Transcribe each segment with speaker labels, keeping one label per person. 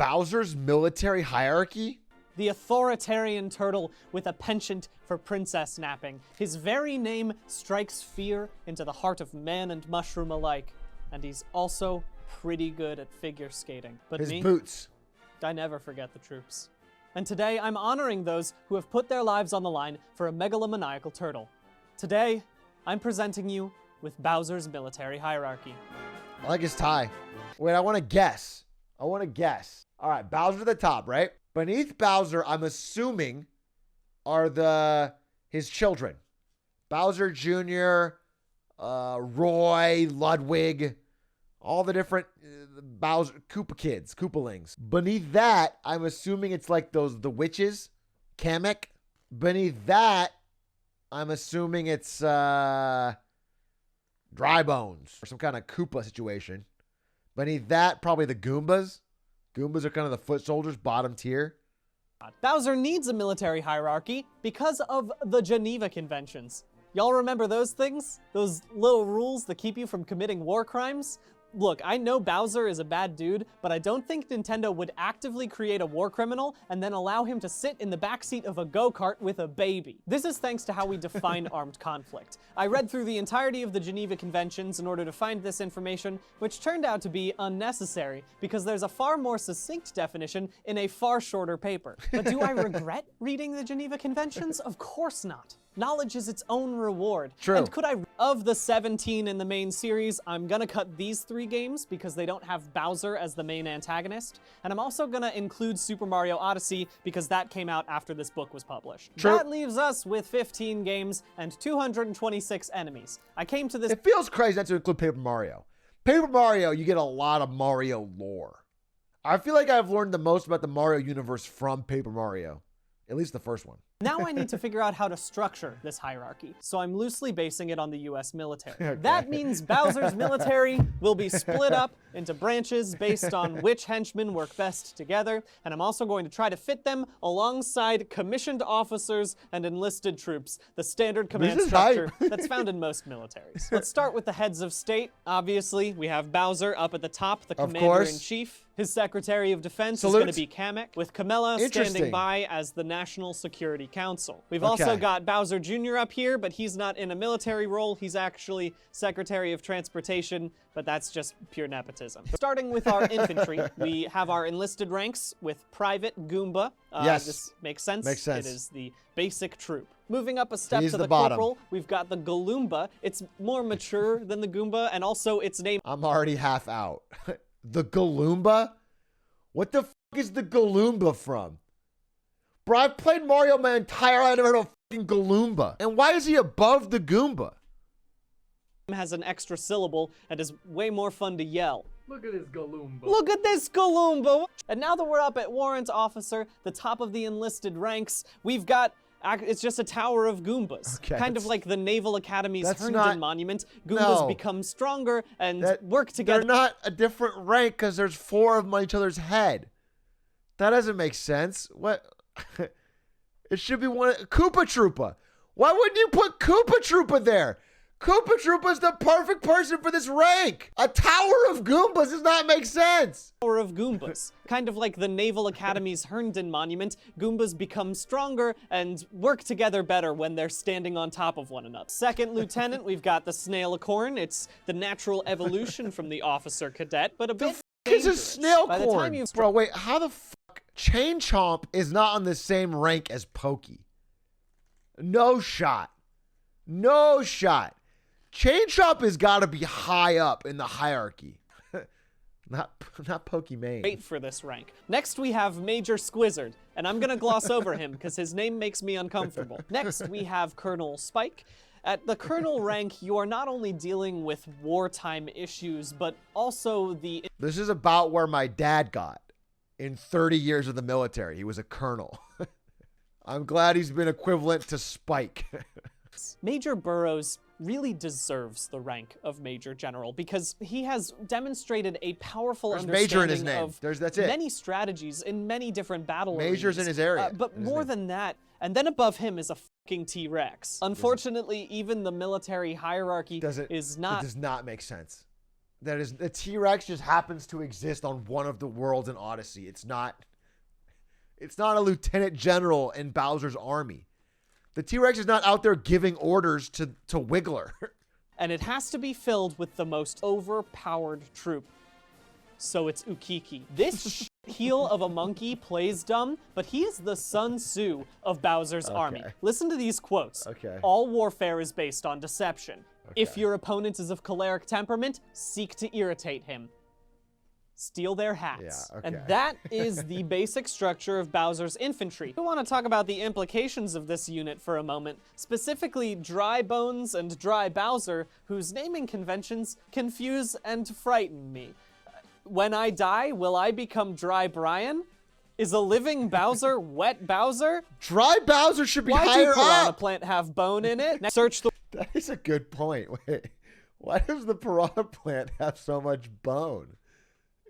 Speaker 1: Bowser's military hierarchy?
Speaker 2: The authoritarian turtle with a penchant for princess napping. His very name strikes fear into the heart of man and mushroom alike. And he's also pretty good at figure skating. But
Speaker 1: His
Speaker 2: me,
Speaker 1: boots.
Speaker 2: I never forget the troops. And today I'm honoring those who have put their lives on the line for a megalomaniacal turtle. Today, I'm presenting you with Bowser's military hierarchy.
Speaker 1: I like his tie. Wait, I want to guess. All right, Bowser at the top, right? Beneath Bowser, I'm assuming, are his children. Bowser Jr., Roy, Ludwig, all the different Bowser, Koopa kids, Koopalings. Beneath that, I'm assuming it's like the witches, Kamek. Beneath that, I'm assuming it's Dry Bones or some kind of Koopa situation. Beneath that, probably the Goombas. Goombas are kind of the foot soldiers, bottom tier.
Speaker 2: Bowser needs a military hierarchy because of the Geneva Conventions. Y'all remember those things? Those little rules that keep you from committing war crimes? Look, I know Bowser is a bad dude, but I don't think Nintendo would actively create a war criminal and then allow him to sit in the backseat of a go-kart with a baby. This is thanks to how we define armed conflict. I read through the entirety of the Geneva Conventions in order to find this information, which turned out to be unnecessary, because there's a far more succinct definition in a far shorter paper. But do I regret reading the Geneva Conventions? Of course not. Knowledge is its own reward.
Speaker 1: True.
Speaker 2: And could I, of the 17 in the main series, I'm gonna cut these 3 games because they don't have Bowser as the main antagonist. And I'm also gonna include Super Mario Odyssey because that came out after this book was published.
Speaker 1: True.
Speaker 2: That leaves us with 15 games and 226 enemies. I came to this—
Speaker 1: It feels crazy not to include Paper Mario. Paper Mario, you get a lot of Mario lore. I feel like I've learned the most about the Mario universe from Paper Mario. At least the first one.
Speaker 2: Now I need to figure out how to structure this hierarchy, so I'm loosely basing it on the US military.
Speaker 1: Okay.
Speaker 2: That means Bowser's military will be split up into branches based on which henchmen work best together, and I'm also going to try to fit them alongside commissioned officers and enlisted troops, the standard command structure that's found in most militaries. Let's start with the heads of state. Obviously, we have Bowser up at the top, the commander-in-chief. His Secretary of Defense is going to be Kamek, with Kamala standing by as the National Security Council. We've also got Bowser Jr. up here, but he's not in a military role. He's actually Secretary of Transportation, but that's just pure nepotism. Starting with our infantry, we have our enlisted ranks with Private Goomba.
Speaker 1: Yes.
Speaker 2: This makes sense.
Speaker 1: Makes sense.
Speaker 2: It is the basic troop. Moving up a step
Speaker 1: He's
Speaker 2: to the
Speaker 1: bottom.
Speaker 2: corporal, we've got the Galoomba. It's more mature than the Goomba, and also its name—
Speaker 1: I'm already half out. The Galoomba? What the f is the Galoomba from? Bro, I've played Mario my entire life. I've never heard of fucking Galoomba. And why is he above the Goomba?
Speaker 2: has an extra syllable and is way more fun to yell.
Speaker 3: Look at this Galoomba.
Speaker 2: Look at this Galoomba! And now that we're up at Warrant Officer, the top of the enlisted ranks, we've got— it's just a tower of Goombas.
Speaker 1: Okay,
Speaker 2: kind of like the Naval Academy's Herndon
Speaker 1: not—
Speaker 2: Monument. Goombas
Speaker 1: no.
Speaker 2: become stronger and work together.
Speaker 1: They're not a different rank because there's 4 of them on each other's head. That doesn't make sense. What? It should be one— Koopa Troopa. Why wouldn't you put Koopa Troopa there? Koopa Troopa's the perfect person for this rank. A tower of Goombas does not make sense.
Speaker 2: Tower of Goombas. Kind of like the Naval Academy's Herndon Monument, Goombas become stronger and work together better when they're standing on top of one another. Second lieutenant, we've got the Snailicorn. It's the natural evolution from the officer cadet, but a bit
Speaker 1: It's a
Speaker 2: dangerous. By the time
Speaker 1: Snailcorn.
Speaker 2: you've—
Speaker 1: Bro, wait, how the fuck? Chain Chomp is not on the same rank as Pokey. No shot. No shot. Chain Chomp has got to be high up in the hierarchy. not Pokemon.
Speaker 2: Wait for this rank. Next we have Major Squizzard, and I'm gonna gloss over him because his name makes me uncomfortable. Next we have Colonel Spike. At the colonel rank, you are not only dealing with wartime issues, but also the—
Speaker 1: This is about where my dad got in 30 years of the military. He was a colonel. I'm glad he's been equivalent to Spike.
Speaker 2: Major Burroughs really deserves the rank of Major General because he has demonstrated a powerful
Speaker 1: There's
Speaker 2: understanding
Speaker 1: Major in his name.
Speaker 2: of
Speaker 1: That's it.
Speaker 2: many strategies in many different battle
Speaker 1: Major's
Speaker 2: arenas.
Speaker 1: in his area.
Speaker 2: But more than that, and then above him is a fucking T-Rex. Unfortunately, even the military hierarchy is not—
Speaker 1: It does not make sense. that is the T-Rex just happens to exist on one of the worlds in Odyssey. It's not a lieutenant general in Bowser's army. The T-Rex is not out there giving orders to Wiggler.
Speaker 2: And it has to be filled with the most overpowered troop. So it's Ukiki. This heel of a monkey plays dumb, but he is the Sun Tzu of Bowser's army. Listen to these quotes. All warfare is based on deception. If your opponent is of choleric temperament, seek to irritate him. Steal their hats. And that is the basic structure of Bowser's infantry. We want to talk about the implications of this unit for a moment, specifically Dry Bones and Dry Bowser, whose naming conventions confuse and frighten me. When I die, will I become Dry Brian? Is a living Bowser Wet Bowser?
Speaker 1: Dry Bowser should be higher up.
Speaker 2: Why do Piranha Plant have bone in it? Search the...
Speaker 1: That is a good point. Wait, why does the Piranha Plant have so much bone?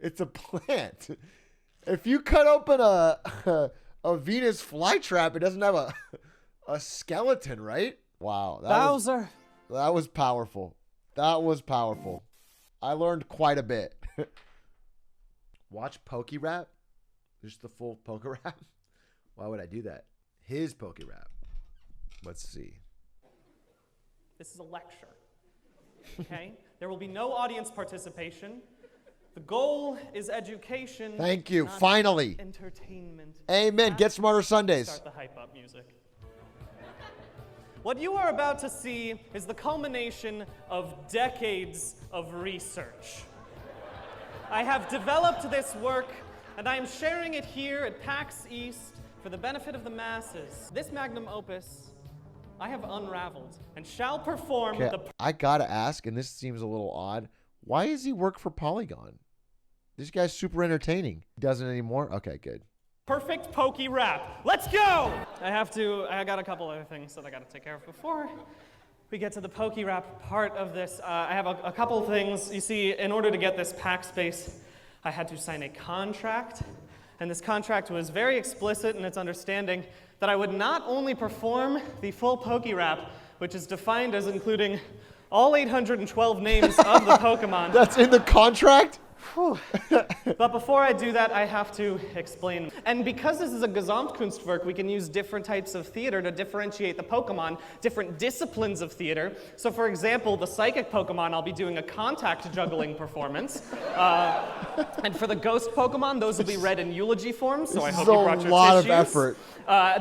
Speaker 1: It's a plant. If you cut open a Venus flytrap, it doesn't have a skeleton, right? Wow.
Speaker 2: Bowser.
Speaker 1: That was powerful. That was powerful. I learned quite a bit. Watch Poke Rap? Just the full Poke Rap? Why would I do that? His Poke Rap. Let's see.
Speaker 2: This is a lecture. Okay? There will be no audience participation. The goal is education.
Speaker 1: Thank you. Finally.
Speaker 2: Entertainment.
Speaker 1: Amen. Get Smarter Sundays.
Speaker 2: Start the hype up music. What you are about to see is the culmination of decades of research. I have developed this work, and I am sharing it here at PAX East for the benefit of the masses. This magnum opus, I have unraveled and shall perform the...
Speaker 1: I gotta ask, and this seems a little odd, why does he work for Polygon? This guy's super entertaining. He doesn't anymore? Okay, good.
Speaker 2: Perfect pokey rap. Let's go! I got a couple other things that I gotta take care of before we get to the pokey rap part of this. I have a couple of things. You see, in order to get this pack space, I had to sign a contract. And this contract was very explicit in its understanding that I would not only perform the full pokey rap, which is defined as including all 812 names of the Pokemon.
Speaker 1: That's in the contract?
Speaker 2: But before I do that, I have to explain. And because this is a Gesamtkunstwerk, we can use different types of theater to differentiate the Pokemon, different disciplines of theater. So for example, the Psychic Pokemon, I'll be doing a contact juggling performance. And for the Ghost Pokemon, those will be read in eulogy form, so I hope you brought your tissues.
Speaker 1: This is a lot of effort.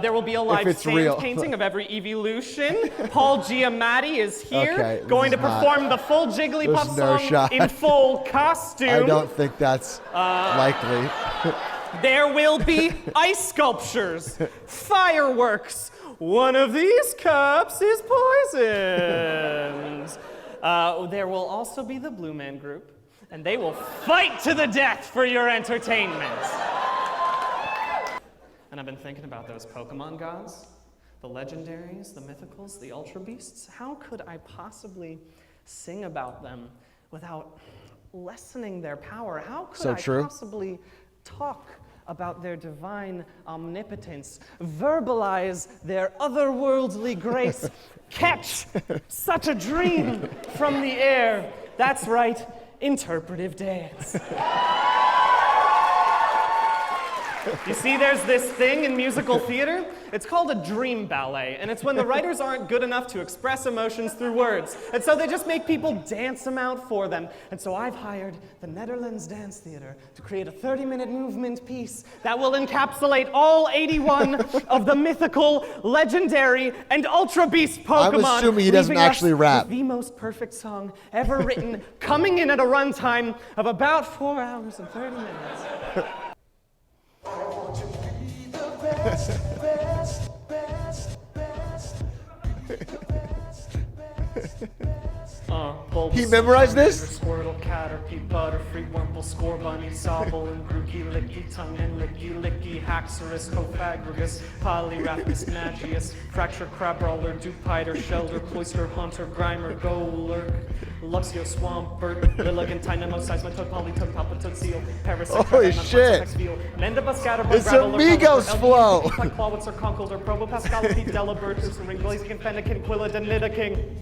Speaker 2: There will be a live sand painting of every evolution. Paul Giamatti is here, going to perform the full Jigglypuff song in full costume.
Speaker 1: I don't think that's likely.
Speaker 2: There will be ice sculptures, fireworks. One of these cups is poisoned. There will also be the Blue Man Group, and they will fight to the death for your entertainment. And I've been thinking about those Pokemon gods, the legendaries, the mythicals, the ultra beasts. How could I possibly sing about them without lessening their power? How could I possibly talk about their divine omnipotence, verbalize their otherworldly grace, catch such a dream from the air? That's right, interpretive dance. You see, there's this thing in musical theater. It's called a dream ballet, and it's when the writers aren't good enough to express emotions through words, and so they just make people dance them out for them. And so I've hired the Netherlands Dance Theater to create a 30-minute movement piece that will encapsulate all 81 of the mythical, legendary, and ultra beast Pokemon.
Speaker 1: I'm assuming he doesn't actually rap.
Speaker 2: The most perfect song ever written, coming in at a runtime of about 4 hours and 30 minutes.
Speaker 3: I want to be the best, best, best, best. Be the best, best, best.
Speaker 1: He memorized this?
Speaker 2: Squirtle, Caterpie, Butterfree, Wurmple, Scorbunny, Sobble, and Grookey, Licky, Tongue, and Licky, Haxorus, Cofagrigus, Polyraphis, Magius, Fracture, Crabrawler, Dupiter, Shelter, Cloister, Hunter, Grimer, Golurk, Luxio, Swampert, Lilligant, Tynamo, Seismitoad, Polytoad, Palpitoad, Seal, Parasite,
Speaker 1: Holy shit!
Speaker 2: Mendabus, Scatterbug,
Speaker 1: It's Amigos flow!
Speaker 2: Clawitzer, Conkeldurr, Probopascalopede, Delibird, Usering, Blaziken, Fennekin, Quilla, Denidaking.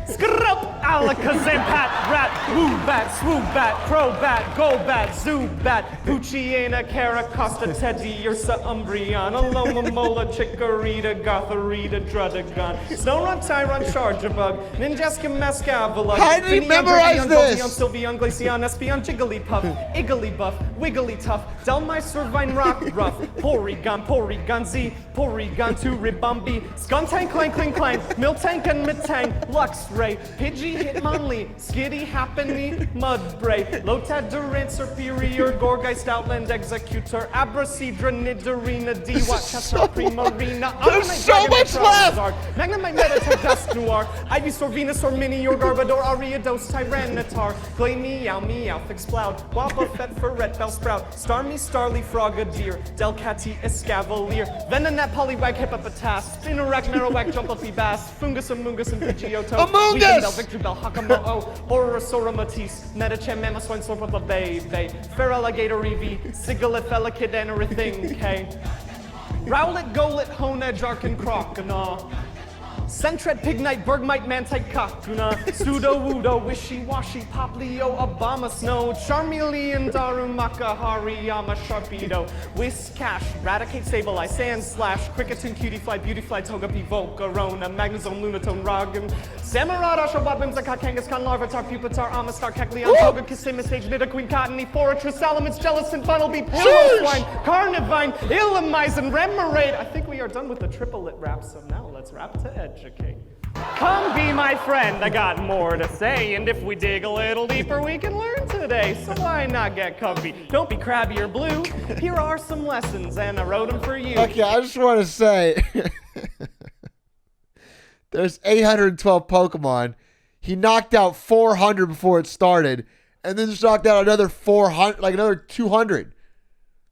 Speaker 2: Scrub, alakazam, pat, rat, woo bat, swoop bat, crow bat, go bat, zoo bat, Pucciana, Caracosta, Teddy, Ursa, Umbriana, Loma, Mola, Chikorita, Gotharita, Drudagon, Snowrun, Tyron, Charjabug, Ninjaska, Mascavilla,
Speaker 1: How did he memorize this?
Speaker 2: Sylveon, Glaceon, Espeon, Jigglypuff, Igglybuff, Wigglytuff, Delmicer, Vine Rock, Ruff, Porygon Z, Porygon 2, Ribombi, Skuntank, Clank, Cling, Clank, Miltank and Mitang, Luxray, Pidgey, Hitmonlee, Skitty, Happiny, Mudbray, Lotad, Durant, Superior, Gorgeist, Outland, Executor, Abrasidra, Nidorina, Dewat, Chester, Primarina,
Speaker 1: There's so much left!
Speaker 2: Magnemite, Meditech, Dusknoir, Ivysaur, Venusaur, Minior, Garbodor, Ariados, Tyranitar, Clay, Meow, Meowth, Exploud, Wobbuffet, Ferret, Bellsprout, Starmie, Starly, Frogadier, Delcatty, Escavalier, Venonat, Poliwag, Hippopotas, Spinarak, Marowak, Jumpluffy Bass, Fungus, Amoongus, and Pidgeotto,
Speaker 1: Amoongus!
Speaker 2: Weekend Bell, Victor Bell, Hakamo'o, Orosaura, Matisse, Metacham, Mamoswine, Slurpup, Bay, Feraligator, Eevee, Sigilet, Felikid, and everything, K. Rowlet, Golet, Honedge, Arcan, Croconaw. Sentret, Pignite, Bergmite, Mantite, Kakuna, Pseudo-Wudo, Wishy-Washy, Poplio, Obama Snow, Charmeleon, Darumaka, Hariyama, Sharpedo, Whiscash, Raticate, Sableye, Sandslash, Cricketune, Cutiefly, Beautyfly, Togepi, Volcarona, Magnezone, Lunatone, Ragam, Samurott, Oshawott, Whimsicott, Kangaskhan, Larvitar, Pupitar, Amistar, Kecleon, Toga, Kissimmee, Sage, Nidoqueen, Cottony, Forretress, Salamence, Jellicent, Funnelby, Pillowswine, Carnivine, Illumise, Remoraid. I think we are done with the triplet rap, so now let's rap to educate. Come be my friend, I got more to say, and if we dig a little deeper, we can learn today. So why not get comfy? Don't be crabby or blue. Here are some lessons, and I wrote them for you.
Speaker 1: Okay, I just want to say, there's 812 Pokemon. He knocked out 400 before it started, and then just knocked out another 400, like another 200.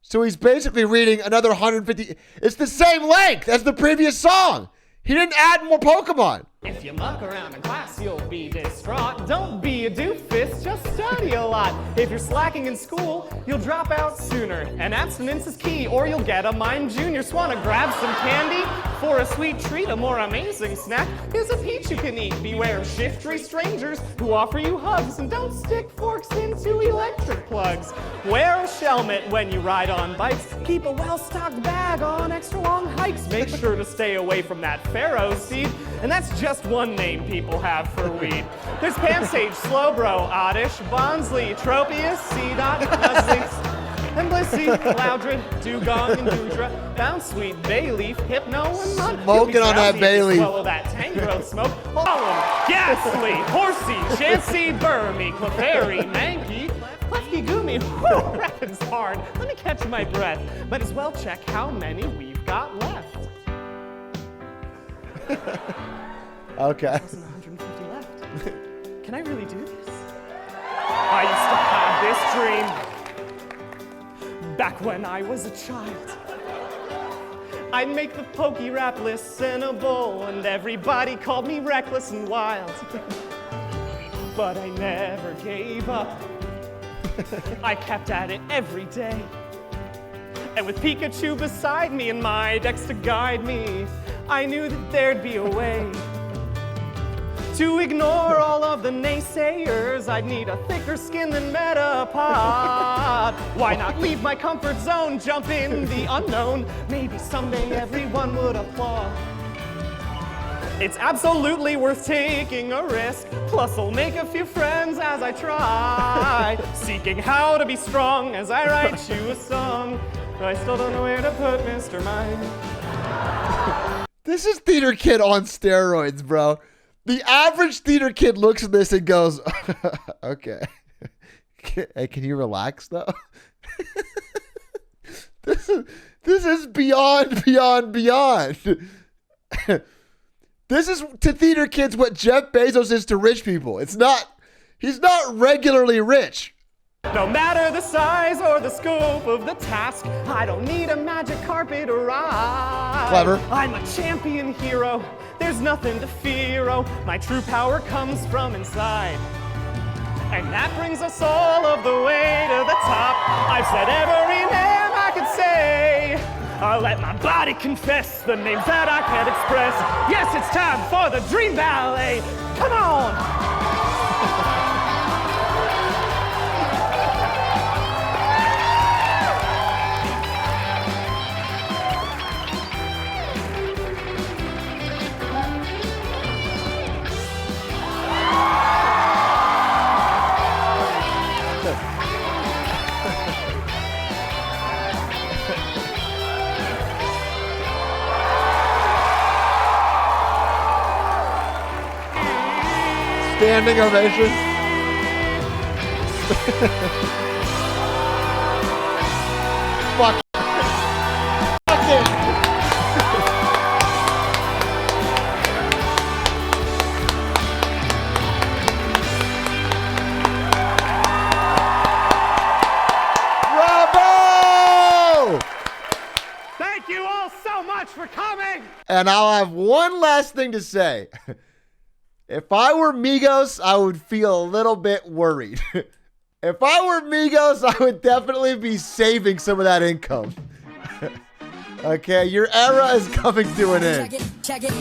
Speaker 1: So he's basically reading another 150. It's the same length as the previous song. He didn't add more Pokemon.
Speaker 2: If you muck around in class, you'll be distraught. Don't be a doofus, just study a lot. If you're slacking in school, you'll drop out sooner. And abstinence is key, or you'll get a Mime Junior. So wanna grab some candy? For a sweet treat, a more amazing snack, here's a peach you can eat. Beware of shifty strangers who offer you hugs. And don't stick forks into electric plugs. Wear a helmet when you ride on bikes. Keep a well-stocked bag on extra long hikes. Make sure to stay away from that Pharaoh seed. And that's just one name people have for weed. There's Pansage, Slowbro, Oddish, Bonsley, Tropius, C-Dot, Nuzzinks, and Blissey, Loudred, Dugong, and Dudra, Bounsweet, Bayleaf, Hypno, and Mud.
Speaker 1: Smoking on that Bayleaf.
Speaker 2: Swallow that Tangrowth smoke. Hollum, Ghastly, Horsey, Chansey, Burmy, Clefairy, Mankey, Klefki, Goomy. Whew, rapping's hard. Let me catch my breath. Might as well check how many we've got left.
Speaker 1: Okay.
Speaker 2: There's 150 left. Can I really do this? I used to have this dream back when I was a child. I'd make the pokey rap lists in a bowl, and everybody called me reckless and wild. But I never gave up. I kept at it every day. And with Pikachu beside me and my decks to guide me, I knew that there'd be a way to ignore all of the naysayers. I'd need a thicker skin than Metapod. Why not leave my comfort zone, jump in the unknown? Maybe someday everyone would applaud. It's absolutely worth taking a risk. Plus I'll make a few friends as I try. Seeking how to be strong as I write you a song. But I still don't know where to put Mr. Mime.
Speaker 1: This is Theater Kid on steroids, bro. The average theater kid looks at this and goes, okay. Hey, can you relax, though? This is beyond. This is to theater kids what Jeff Bezos is to rich people. He's not regularly rich.
Speaker 2: No matter the size or the scope of the task, I don't need a magic carpet or ride.
Speaker 1: Clever.
Speaker 2: I'm a champion hero. There's nothing to fear. Oh, my true power comes from inside. And that brings us all of the way to the top. I've said every name I could say. I'll let my body confess the names that I can't express. Yes, it's time for the Dream Ballet. Come on!
Speaker 1: Standing ovation. Fuck. Fuck it. Bravo!
Speaker 3: Thank you all so much for coming.
Speaker 1: And I'll have one last thing to say. If I were Migos, I would feel a little bit worried. If I were Migos, I would definitely be saving some of that income. Okay, your era is coming to an end.
Speaker 4: Check it.